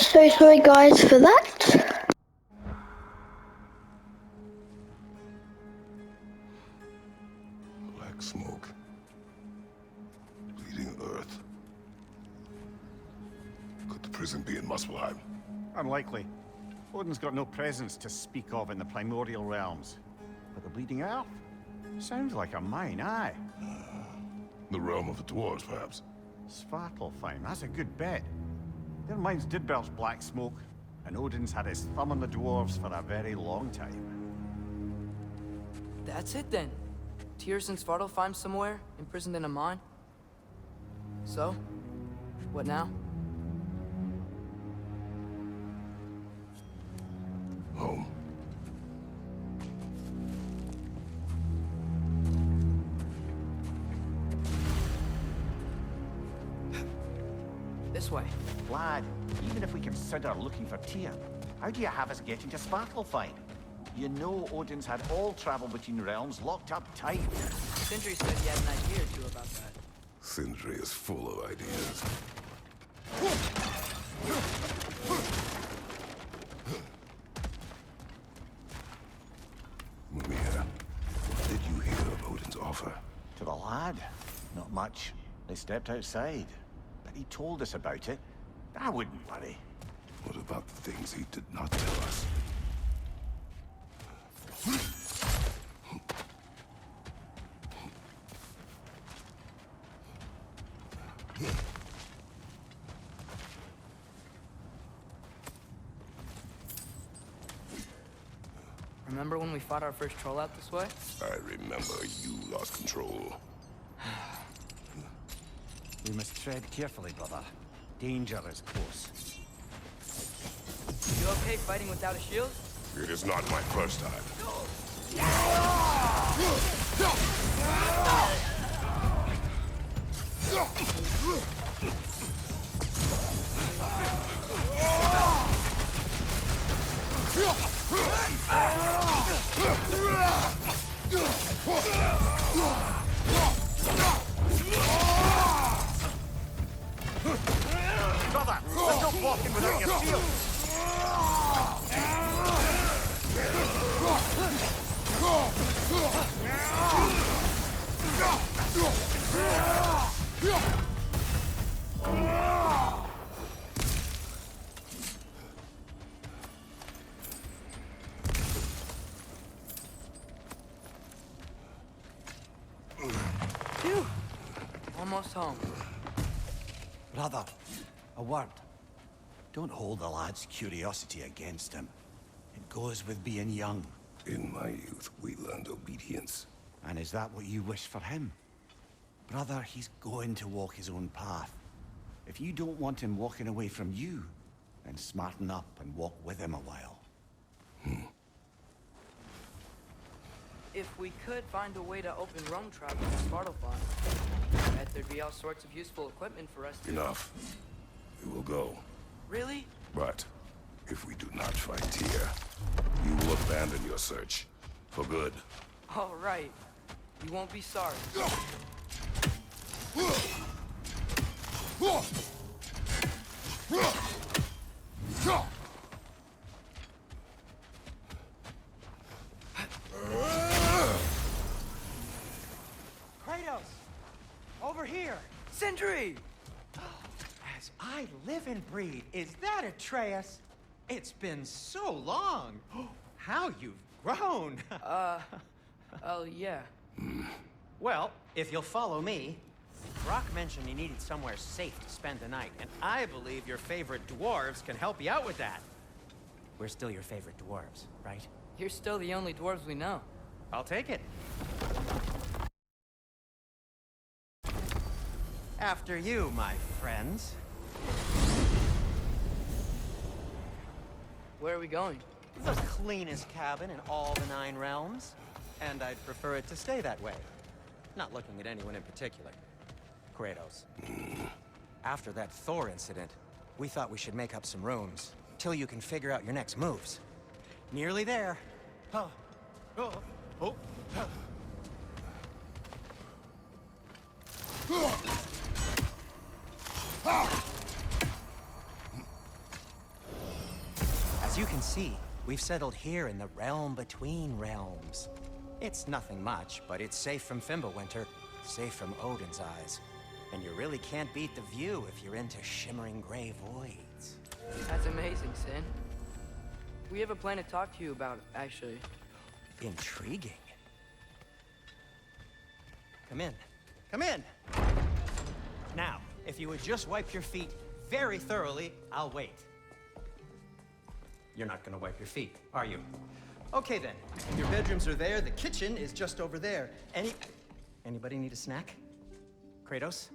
So sorry guys for that. Black smoke. Bleeding earth. Could the prison be in Muspelheim? Unlikely. Odin's got no presence to speak of in the primordial realms. But the bleeding earth? Sounds like a mine, aye. The realm of the dwarves, perhaps? Svartalfheim, that's a good bet. Their mines did belch black smoke, and Odin's had his thumb on the dwarves for a very long time. That's it then. Tyr's in Svartalfheim somewhere, imprisoned in a mine. So, what now? Home. This way. Lad, even if we consider looking for Tyr, how do you have us getting to Svartalfheim? You know Odin's had all travel between realms locked up tight. Sindri said he had an idea or two about that. Sindri is full of ideas. Mimir, what did you hear of Odin's offer? To the lad? Not much. They stepped outside. But he told us about it. I wouldn't worry. What about the things he did not tell us? Remember when we fought our first troll out this way? I remember you lost control. We must tread carefully, brother. Danger is close. You okay fighting without a shield? It is not my first time. Brother, there's no walking without your shield. Phew. Almost home. Brother, a word. Don't hold the lad's curiosity against him. It goes with being young. In my youth, we learned obedience. And is that what you wish for him? Brother, he's going to walk his own path. If you don't want him walking away from you, then smarten up and walk with him a while. If we could find a way to open roam travel to Svartalfheim, I bet there'd be all sorts of useful equipment for us to... Enough. We will go. Really? But if we do not find Tyr, you will abandon your search. For good. All right. You won't be sorry. Kratos! Over here! Sindri! As I live and breathe, is that Atreus? It's been so long! How you've grown! Oh, yeah. Well, if you'll follow me, Brock mentioned you needed somewhere safe to spend the night, and I believe your favorite dwarves can help you out with that. We're still your favorite dwarves, right? You're still the only dwarves we know. I'll take it. After you, my friends. Where are we going? The cleanest cabin in all the 9 realms. And I'd prefer it to stay that way. Not looking at anyone in particular. Kratos. After that Thor incident, we thought we should make up some rooms, till you can figure out your next moves. Nearly there. Oh. Oh. Oh. you can see, we've settled here in the realm between realms. It's nothing much, but it's safe from Fimbulwinter, safe from Odin's eyes. And you really can't beat the view if you're into shimmering gray voids. That's amazing, Sin. We have a plan to talk to you about, actually. Intriguing. Come in. Come in! Now, if you would just wipe your feet very thoroughly, I'll wait. You're not gonna wipe your feet, are you? Okay then. Your bedrooms are there, the kitchen is just over there. Anybody need a snack? Kratos?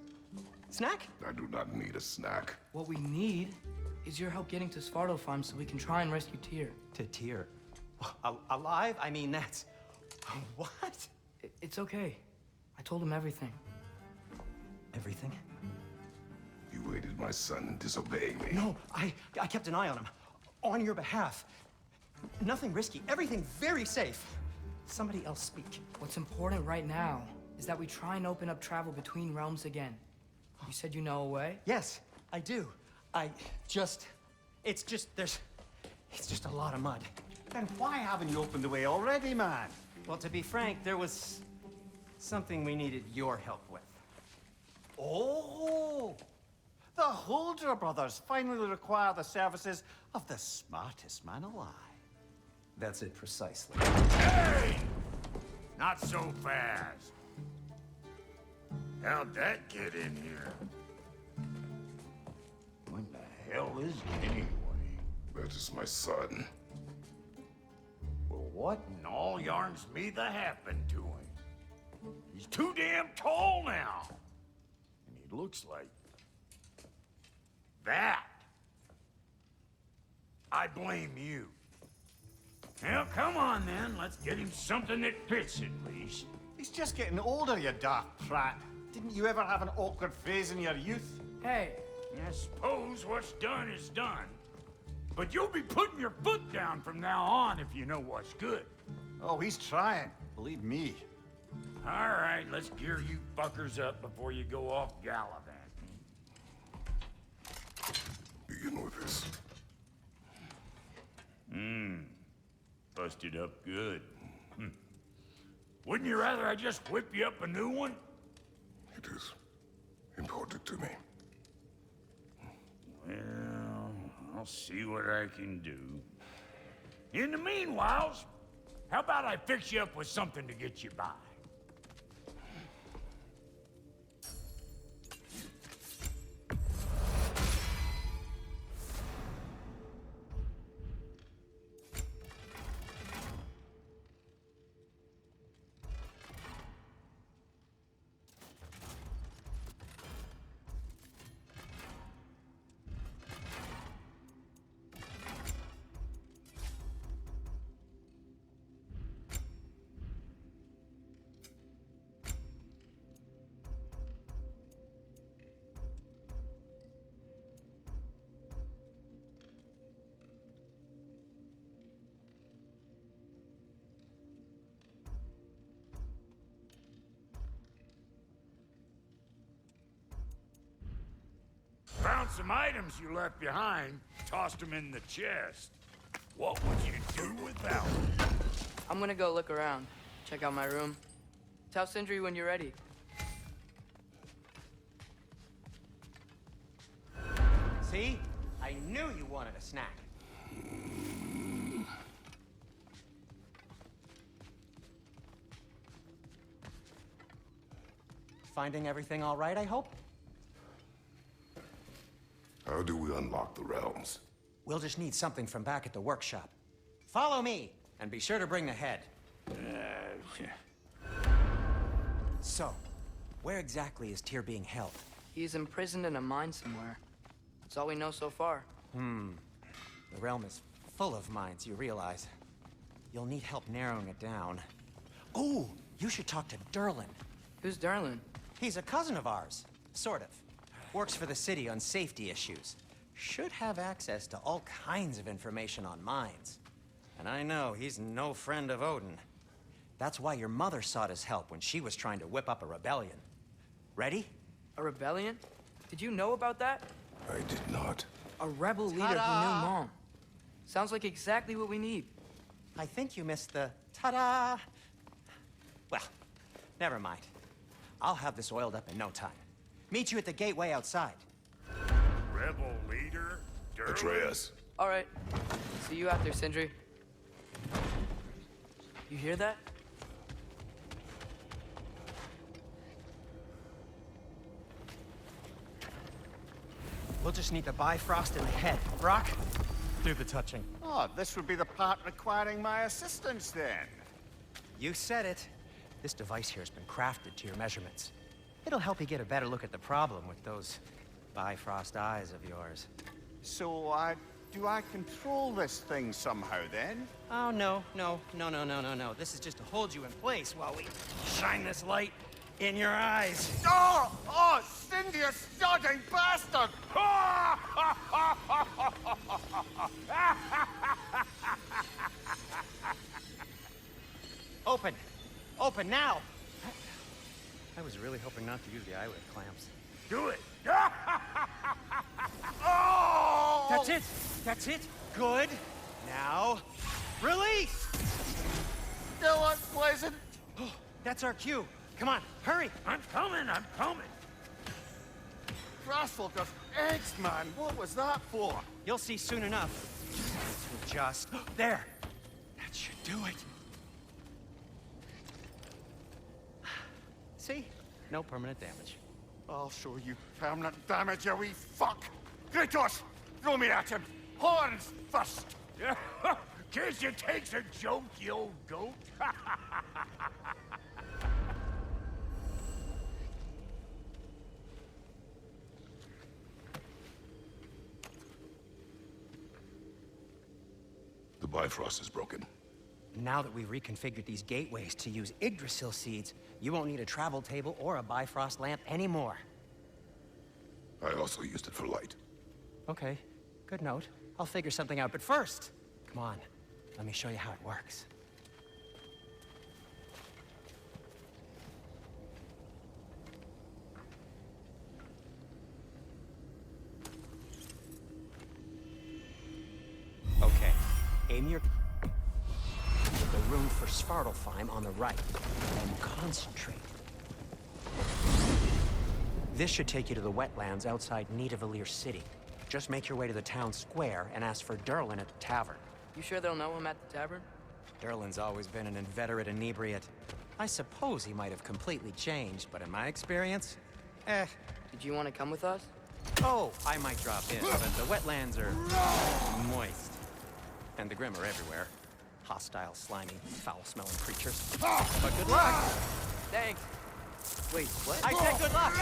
Snack? I do not need a snack. What we need is your help getting to Svartalfheim so we can try and rescue Tyr. To Tyr? Alive? I mean, that's... What? It's okay. I told him everything. Everything? You aided my son in disobeying me. No, I kept an eye on him. On your behalf. Nothing risky, everything very safe. Somebody else speak. What's important right now is that we try and open up travel between realms again. You said you know a way? Yes, I do. It's just a lot of mud. Then why haven't you opened the way already, man? Well, to be frank, there was something we needed your help with. Oh! The Holder brothers finally require the services of the smartest man alive. That's it precisely. Hey! Not so fast. How'd that get in here? What the hell is it anyway? That is my son. Well, what in all yarns me that happened to him? He's too damn tall now. And he looks like that. I blame you. Well, come on then. Let's get him something that fits at least. He's just getting older, you dark prat. Didn't you ever have an awkward phase in your youth? Hey, I suppose what's done is done. But you'll be putting your foot down from now on if you know what's good. Oh, he's trying. Believe me. All right, let's gear you fuckers up before you go off gallivanting. Begin with this. Busted up good. Wouldn't you rather I just whip you up a new one? It is important to me. Well, I'll see what I can do. In the meanwhile, how about I fix you up with something to get you by? Found some items you left behind, tossed them in the chest. What would you do without them? I'm gonna go look around. Check out my room. Tell Sindri when you're ready. See? I knew you wanted a snack. Finding everything all right, I hope? How do we unlock the realms? We'll just need something from back at the workshop. Follow me, and be sure to bring the head. So, where exactly is Tyr being held? He's imprisoned in a mine somewhere. That's all we know so far. The realm is full of mines, you realize. You'll need help narrowing it down. Oh, you should talk to Durlin. Who's Darlin? He's a cousin of ours, sort of. Works for the city on safety issues. Should have access to all kinds of information on mines. And I know he's no friend of Odin. That's why your mother sought his help when she was trying to whip up a rebellion. Ready? A rebellion? Did you know about that? I did not. A rebel leader who knew Ta-da! Mom. Sounds like exactly what we need. I think you missed the ta-da. Well, never mind. I'll have this oiled up in no time. Meet you at the gateway outside. Rebel leader, Durlin? Atreus. All right. See you out there, Sindri. You hear that? We'll just need the Bifrost in the head. Brock, do the touching. Oh, this would be the part requiring my assistance then. You said it. This device here has been crafted to your measurements. It'll help you get a better look at the problem with those Bifrost eyes of yours. So, do I control this thing somehow then? Oh, no. This is just to hold you in place while we shine this light in your eyes. Oh, Cindy, you sodding bastard! Open now! I was really hoping not to use the eyelid clamps. Do it! Oh! That's it! Good! Now, release! Still unpleasant. That's our cue. Come on, hurry! I'm coming! Grassfuckers, eggs, man! What was that for? You'll see soon enough. To just... There! That should do it. See? No permanent damage. I'll show you permanent damage, you wee fuck! Kratos! Throw me at him! Horns first! Case you takes a joke, you old goat! The Bifrost is broken. Now that we've reconfigured these gateways to use Yggdrasil seeds, you won't need a travel table or a Bifrost lamp anymore. I also used it for light. Okay, good note. I'll figure something out, but first, come on, let me show you how it works. Okay, aim your... the room for Svartalfheim on the right, and concentrate. This should take you to the wetlands outside Nidavellir City. Just make your way to the town square and ask for Durlin at the tavern. You sure they'll know him at the tavern? Durlin's always been an inveterate inebriate. I suppose he might have completely changed, but in my experience, Did you want to come with us? Oh, I might drop in, but the wetlands are moist. And the Grim are everywhere. Hostile, slimy, foul-smelling creatures. But good luck! Thanks. Wait, what? I said good luck!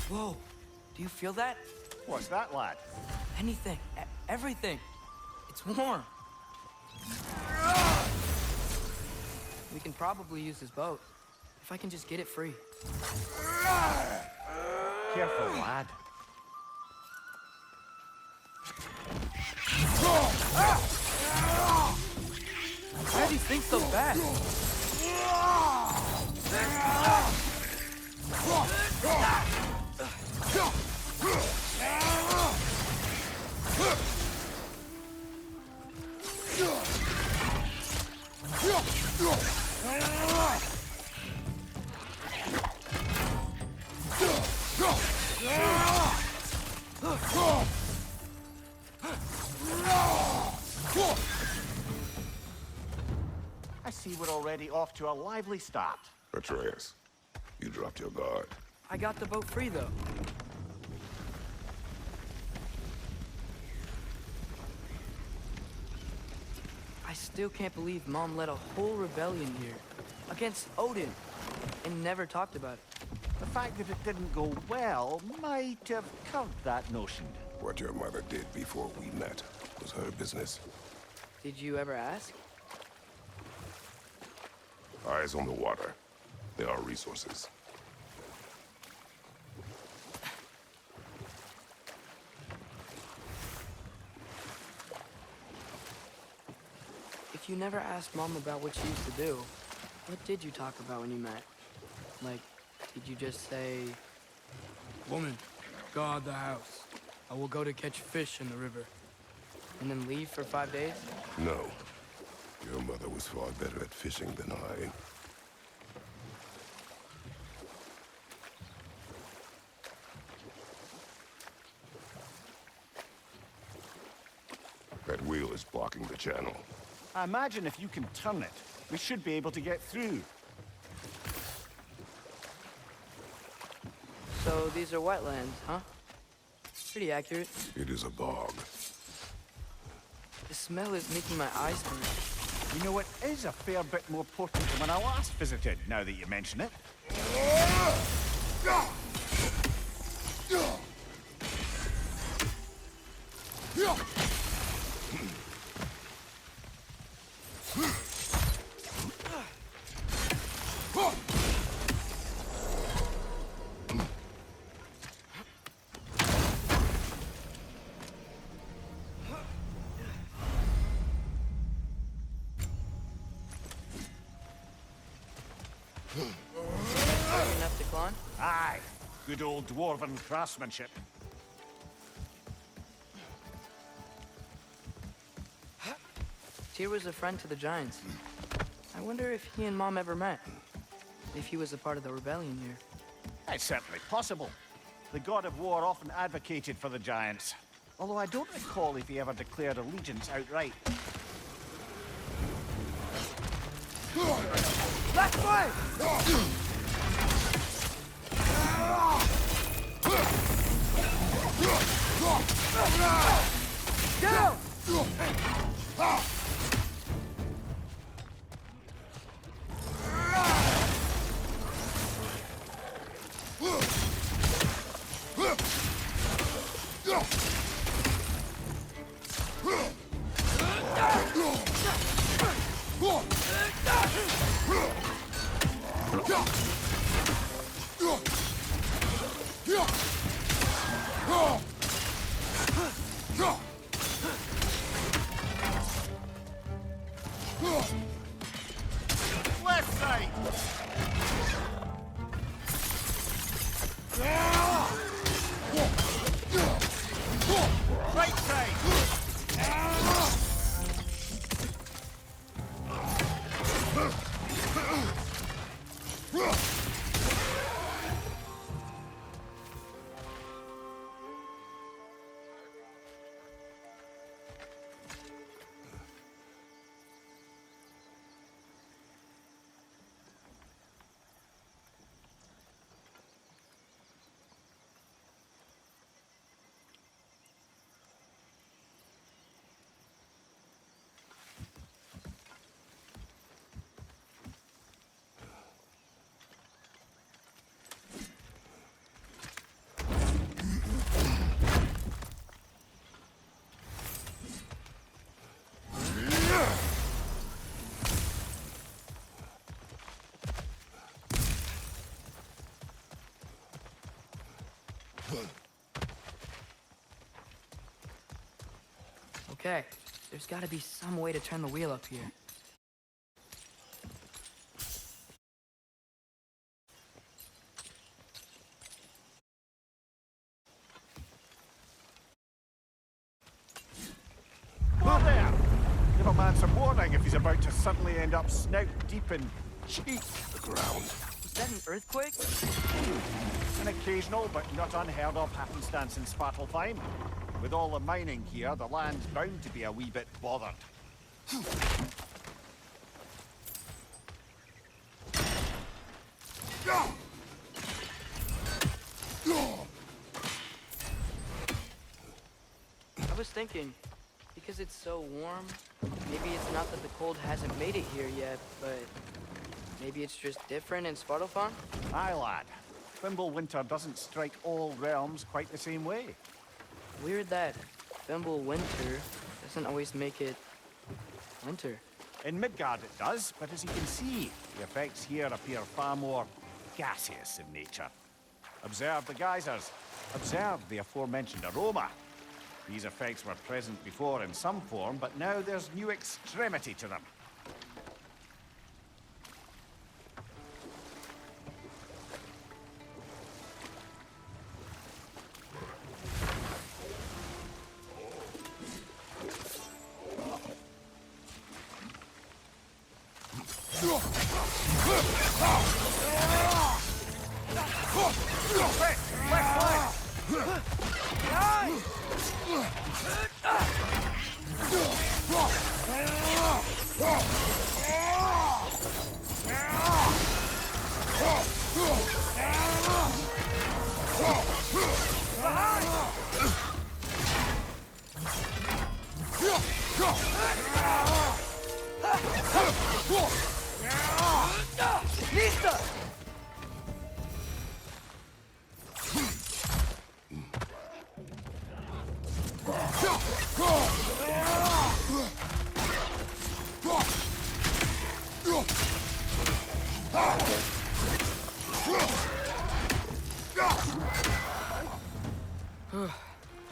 Whoa. Do you feel that? What's that, lad? Anything. Everything. It's warm. We can probably use this boat. If I can just get it free. Careful, lad. Why are these things so bad? I see we're already off to a lively start. Atreus, you dropped your guard. I got the boat free, though. I still can't believe Mom led a whole rebellion here. Against Odin. And never talked about it. The fact that it didn't go well might have curbed that notion. What your mother did before we met was her business. Did you ever ask? Eyes on the water. There are resources. If you never asked Mom about what she used to do, What did you talk about when you met? Like, did you just say... Woman, guard the house. I will go to catch fish in the river. and then leave for 5 days? No. Your mother was far better at fishing than I. That wheel is blocking the channel. I imagine if you can turn it, we should be able to get through. So these are wetlands, huh? Pretty accurate. It is a bog. The smell is making my eyes burn. You know, it is a fair bit more potent than when I last visited, now that you mention it. Enough to climb? Aye, good old dwarven craftsmanship. Tyr was a friend to the Giants. I wonder if he and Mom ever met. If he was a part of the rebellion here. It's certainly possible. The god of war often advocated for the Giants. Although I don't recall if he ever declared allegiance outright. Left way! Down! Left side! Right side! Okay, there's gotta be some way to turn the wheel up here. Whoa there! Give a man some warning if he's about to suddenly end up snout deep in cheek. The ground. Was that an earthquake? An occasional but not unheard of happenstance in Svartalfheim. With all the mining here, the land's bound to be a wee bit bothered. I was thinking, because it's so warm, maybe it's not that the cold hasn't made it here yet, but maybe it's just different in Svartalfheim? Aye, lad. Winter doesn't strike all realms quite the same way. Weird that Thimble winter doesn't always make it winter. In Midgard it does, but as you can see, the effects here appear far more gaseous in nature. Observe the geysers. Observe the aforementioned aroma. These effects were present before in some form, but now there's new extremity to them.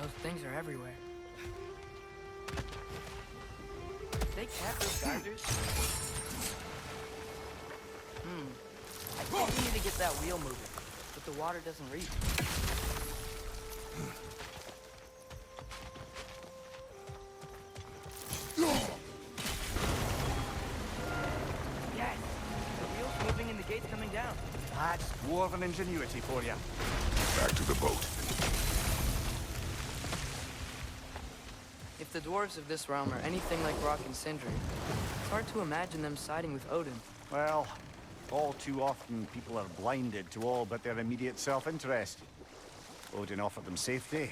Those things are everywhere. They cap those geysers? I think we need to get that wheel moving, but the water doesn't reach. Yes! The wheel's moving and the gate's coming down. That's dwarven ingenuity for you. Back to the boat. If the dwarves of this realm are anything like Rock and Sindri, it's hard to imagine them siding with Odin. Well, all too often people are blinded to all but their immediate self-interest. Odin offered them safety,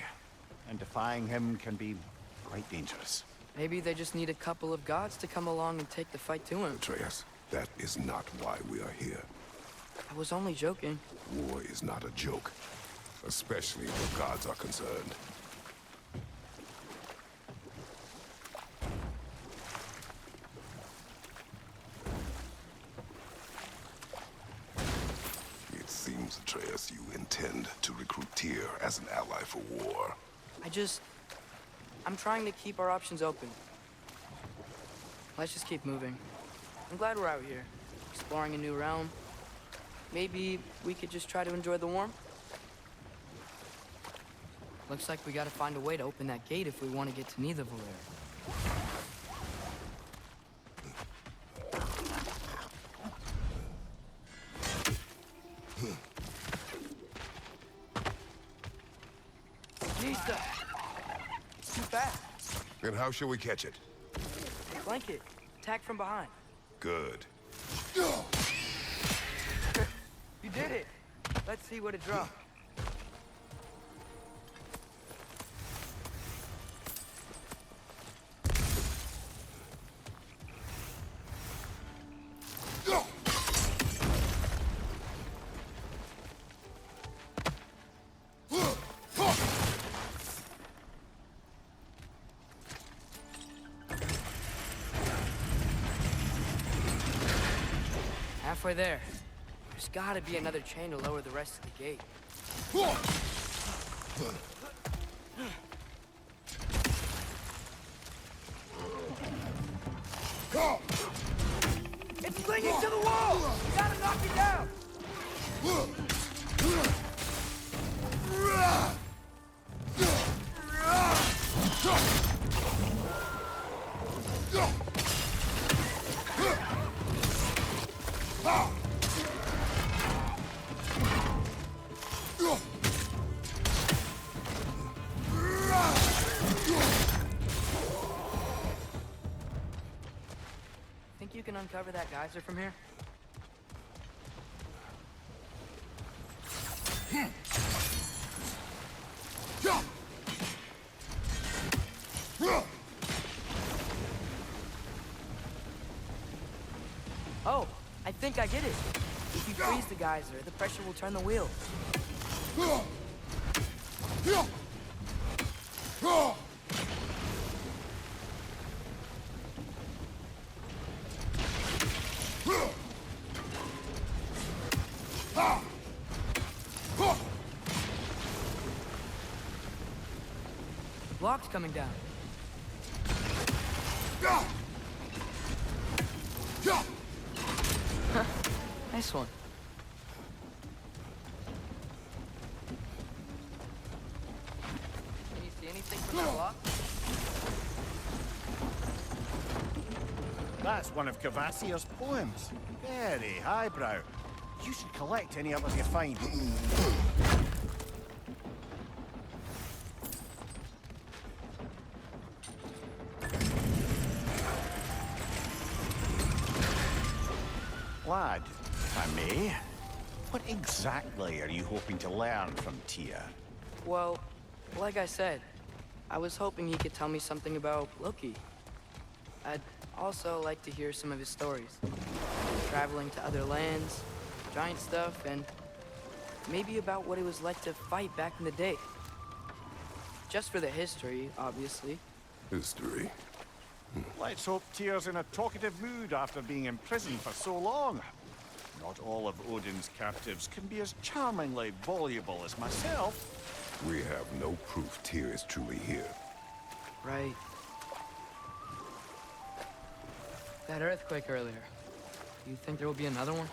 and defying him can be quite dangerous. Maybe they just need a couple of gods to come along and take the fight to him. Atreus, that is not why we are here. I was only joking. War is not a joke, especially where gods are concerned. It seems, Atreus, you intend to recruit Tyr as an ally for war. I'm trying to keep our options open. Let's just keep moving. I'm glad we're out here, exploring a new realm. Maybe we could just try to enjoy the warmth? Looks like we gotta find a way to open that gate if we want to get to Nidavellir. Nista! It's too fast. Then how shall we catch it? Flank it. Attack from behind. Good. You did it! Let's see what it dropped. Halfway there. There's gotta be another chain to lower the rest of the gate. It's clinging to the wall! You gotta knock it down! Think you can uncover that geyser from here? Oh, I think I get it. If you freeze the geyser, the pressure will turn the wheel. Block's coming down. Nice one. Can you see anything from that block? That's It's one of Cavassier's poems. Very highbrow. You should collect any others you find. Lad, if I may, what exactly are you hoping to learn from Tyr? Well, like I said, I was hoping he could tell me something about Loki. I'd also like to hear some of his stories. Traveling to other lands, giant stuff, and maybe about what it was like to fight back in the day. Just for the history, obviously. History. Let's hope Tyr's in a talkative mood after being imprisoned for so long. Not all of Odin's captives can be as charmingly voluble as myself. We have no proof Tyr is truly here. Right. That earthquake earlier. Do you think there will be another one?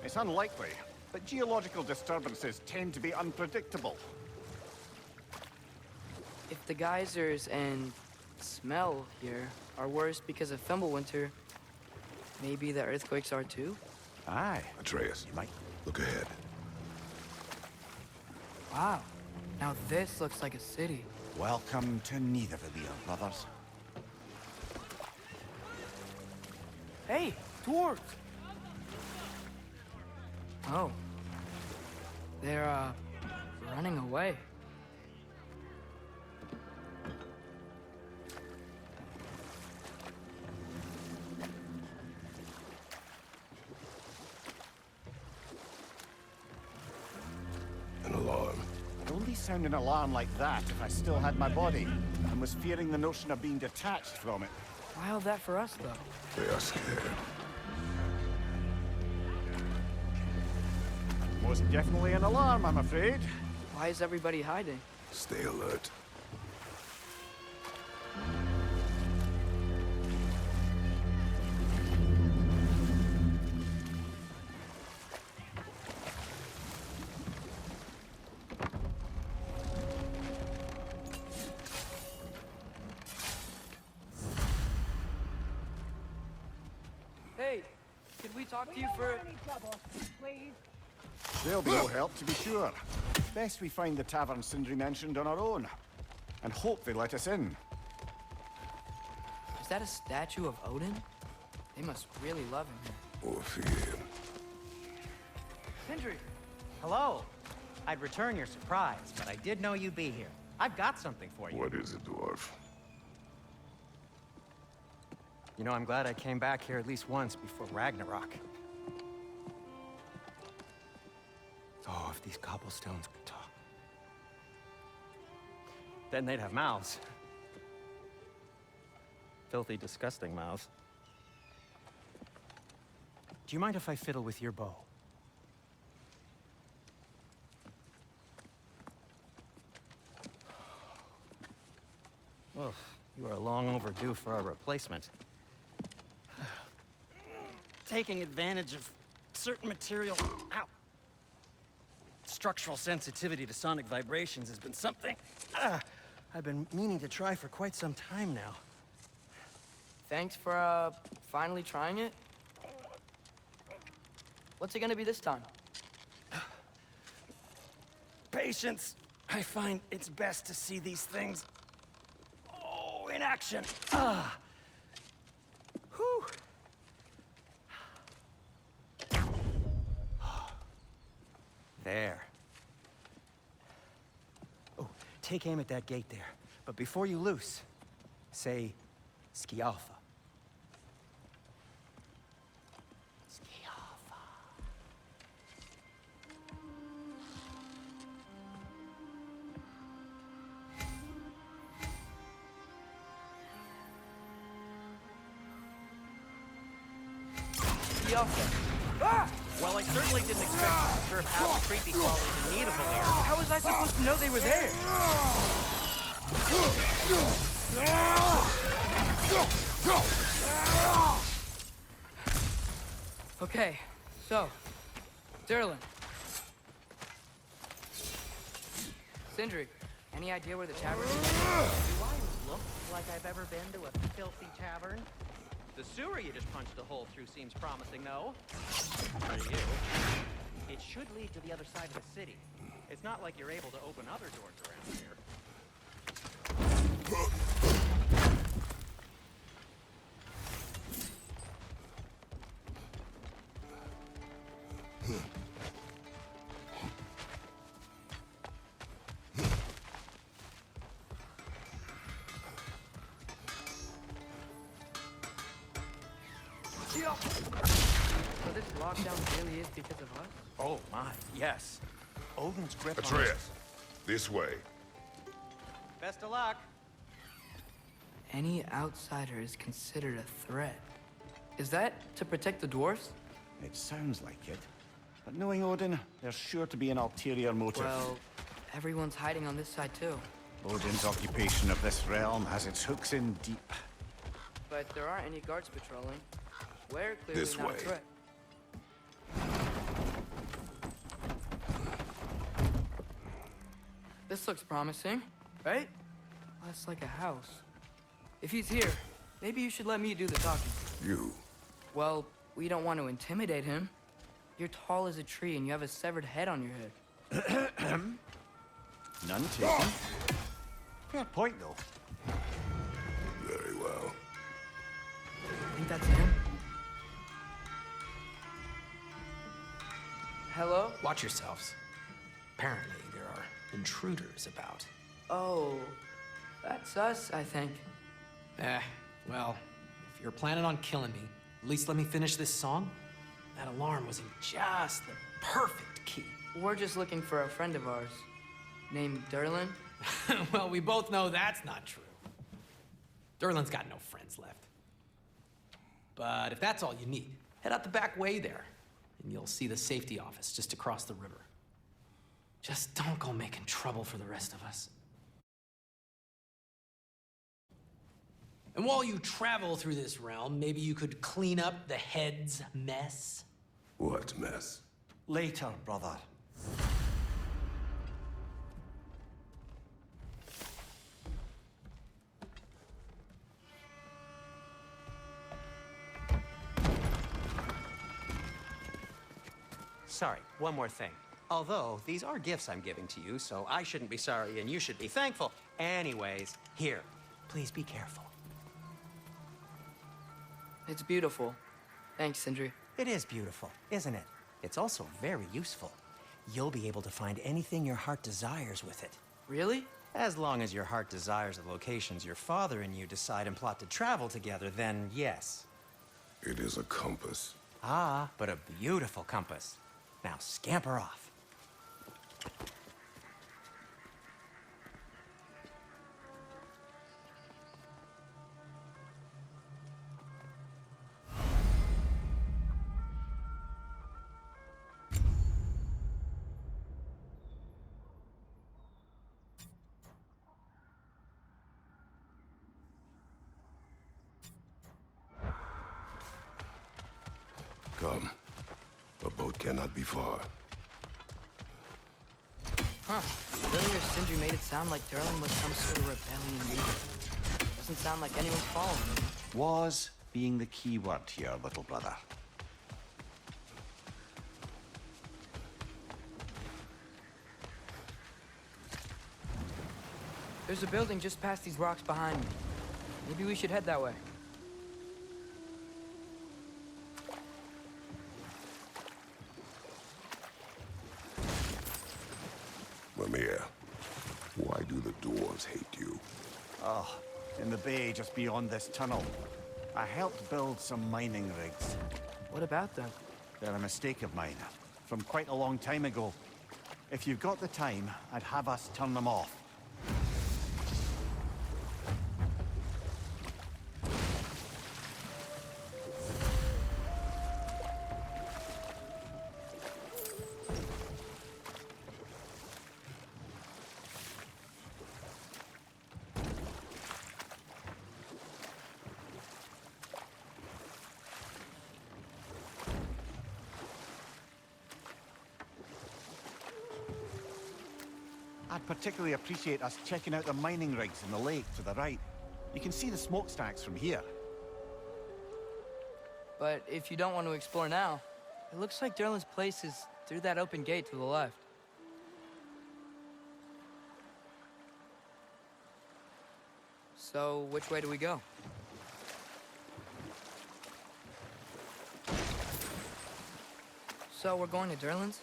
It's unlikely, but geological disturbances tend to be unpredictable. If the geysers and smell here are worse because of Fimbulwinter, maybe the earthquakes are too? Aye. Atreus, You might. look ahead. Wow. Now this looks like a city. Welcome to Nidavellir, brothers. Hey, dwarves! Oh. They're, running away. An alarm. I'd only sound an alarm like that if I still had my body, and was fearing the notion of being detached from it. Why all that for us, though? They are scared. Most definitely an alarm, I'm afraid. Why is everybody hiding? Stay alert. Hey, could we talk to you for... There'll be no help, to be sure. Best we find the tavern Sindri mentioned on our own. And hope they let us in. Is that a statue of Odin? They must really love him here. Or fear him. Sindri! Hello! I'd return your surprise, but I did know you'd be here. I've got something for you. What is it, dwarf? You know, I'm glad I came back here at least once before Ragnarok. Oh, if these cobblestones could talk. Then they'd have mouths. Filthy, disgusting mouths. Do you mind if I fiddle with your bow? Well, you are long overdue for a replacement. Taking advantage of certain material... Ow! Structural sensitivity to sonic vibrations has been something I've been meaning to try for quite some time now. Thanks for, finally trying it. What's it gonna be this time? Patience. I find it's best to see these things... in action. Whew. There. Oh, take aim at that gate there. But before you loose, say, Skialfa. Skialfa. Well, I certainly didn't expect to observe half the creepy crawlers in need of a lair. How was I supposed to know they were there? Okay, so, Durlin. Sindri, any idea where the tavern is? Do I look like I've ever been to a filthy tavern? The sewer you just punched a hole through seems promising, though. For you. It should lead to the other side of the city. It's not like you're able to open other doors around here. So this lockdown really is because of us? Oh my, yes. Odin's grip on Atreus, this way. Best of luck. Any outsider is considered a threat. Is that to protect the dwarfs? It sounds like it. But knowing Odin, there's sure to be an ulterior motive. Well, everyone's hiding on this side too. Odin's occupation of this realm has its hooks in deep. But there aren't any guards patrolling. We're clearly This not way. a threat. This looks promising, right? Less like a house. If he's here, maybe you should let me do the talking. You. Well, we don't want to intimidate him. You're tall as a tree and you have a severed head on your head. None taken. Fair point, though. Very well. Think that's him? Hello? Watch yourselves. Apparently, there are intruders about. Oh, that's us, I think. Well, if you're planning on killing me, at least let me finish this song. That alarm was in just the perfect key. We're just looking for a friend of ours, named Derlin. Well, we both know that's not true. Derlin's got no friends left. But if that's all you need, head out the back way there, and you'll see the safety office just across the river. Just don't go making trouble for the rest of us. And while you travel through this realm, maybe you could clean up the head's mess? What mess? Later, brother. Sorry, one more thing. Although, these are gifts I'm giving to you, so I shouldn't be sorry and you should be thankful. Anyways, here, please be careful. It's beautiful. Thanks, Sindri. It is beautiful, isn't it? It's also very useful. You'll be able to find anything your heart desires with it. Really? As long as your heart desires the locations your father and you decide and plot to travel together, then yes. It is a compass. Ah, but a beautiful compass. Now scamper off. Come. A boat cannot be far. Huh. Earlier, Sindri made it sound like Derlin was some sort of rebellion leader. Doesn't sound like anyone's following him. Was being the key word here, little brother. There's a building just past these rocks behind me. Maybe we should head that way. Mimir, why do the dwarves hate you? Oh, in the bay just beyond this tunnel. I helped build some mining rigs. What about them? They're a mistake of mine, from quite a long time ago. If you've got the time, I'd have us turn them off. I'd particularly appreciate us checking out the mining rigs in the lake to the right. You can see the smokestacks from here. But if you don't want to explore now, it looks like Derlin's place is through that open gate to the left. So, which way do we go? So, we're going to Derlin's?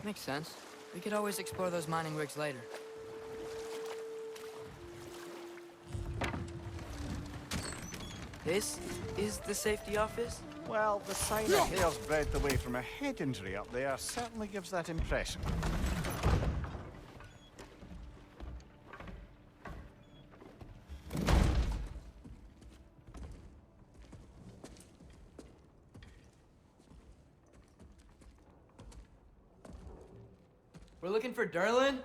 Makes sense. We could always explore those mining rigs later. This is the safety office? Well, the sign of hair's breadth away from a head injury up there certainly gives that impression. We're looking for Derlin?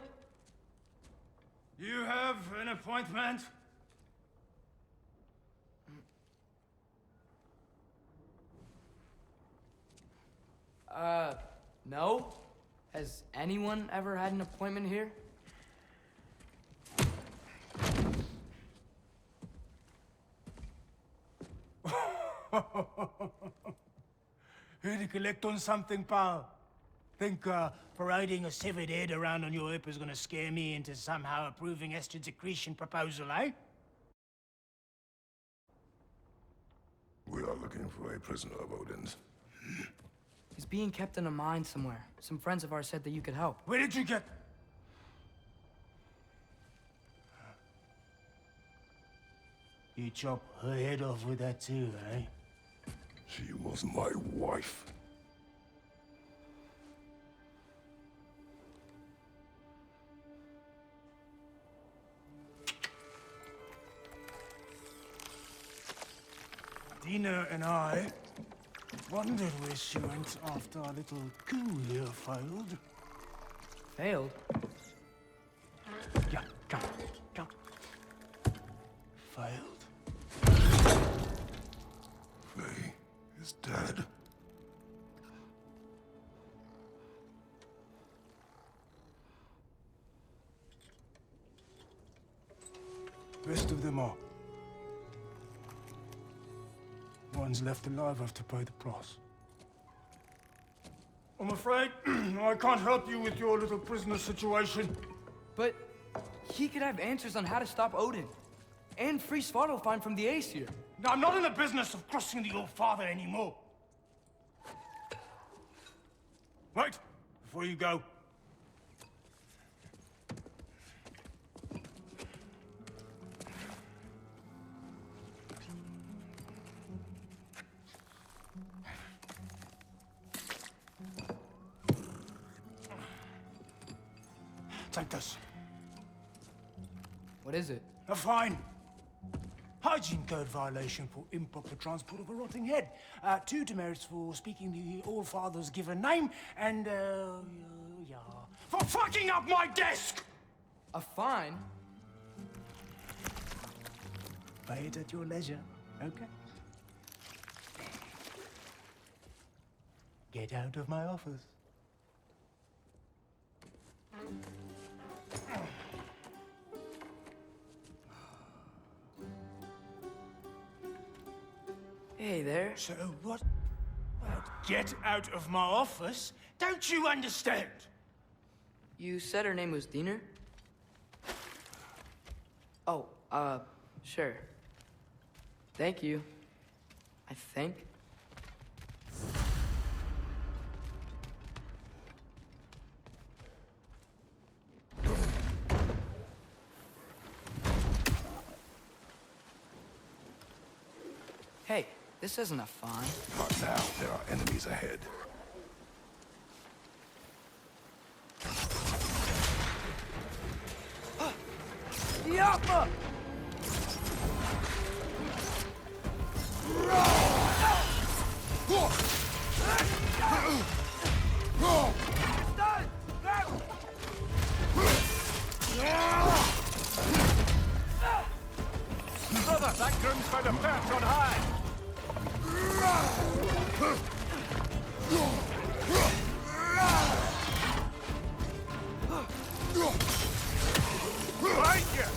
You have an appointment? No. Has anyone ever had an appointment here? Here to collect on something, pal? Think, parading a severed head around on your hip is gonna scare me into somehow approving Esther's accretion proposal, eh? We are looking for a prisoner of Odin's. He's being kept in a mine somewhere. Some friends of ours said that you could help. Where did you get... You chop her head off with that too, eh? She was my wife. Dina and I wondered where she went after our little coup here failed. Failed? Yeah, come. Failed. Faye is dead. Rest of them are. One's left alive have to pay the price. I'm afraid I can't help you with your little prisoner situation. But he could have answers on how to stop Odin. And free Svartalfheim from the Aesir. I'm not in the business of crossing the old father anymore. Wait, before you go. Take this. What is it? A fine. Hygiene code violation for improper transport of a rotting head. 2 demerits for speaking the All-Father's given name, and, yeah. For fucking up my desk! A fine? Pay it at your leisure, okay? Get out of my office. Hey there. So what? Get out of my office? Don't you understand? You said her name was Diener? Oh, sure. Thank you. I think. Hey, this isn't a fine. Not now. There are enemies ahead. Yappa! Brother, that groom's found a perch on high! Right here!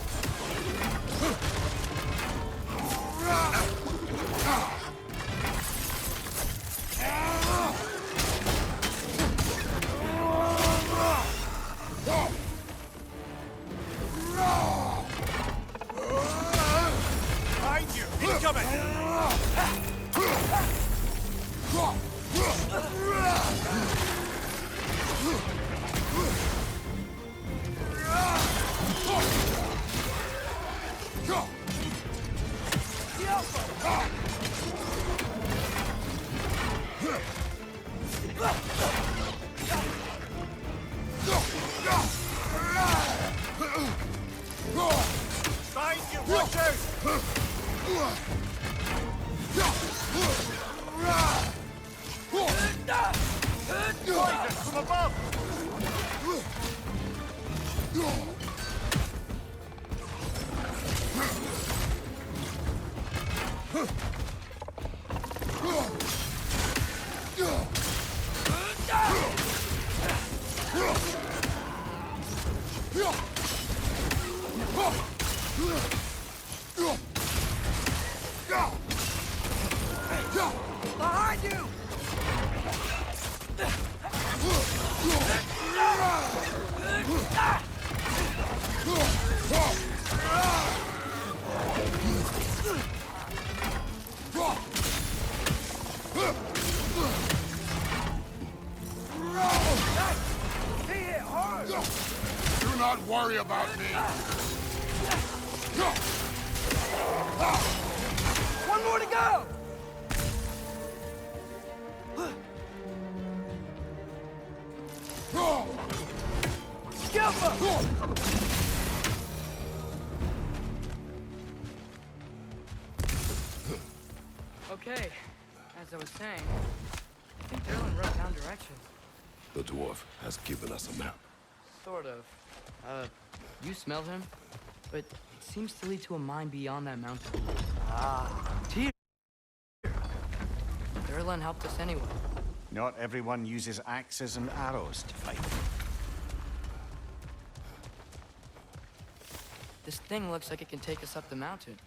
Find your watch out! Poison from above! Behind you! Do not worry about me. One more to go! Okay, as I was saying, I think Derlin wrote down directions. The dwarf has given us a map. Sort of. You smell him? But it seems to lead to a mine beyond that mountain. Tyr! Derlin helped us anyway. Not everyone uses axes and arrows to fight. This thing looks like it can take us up the mountain.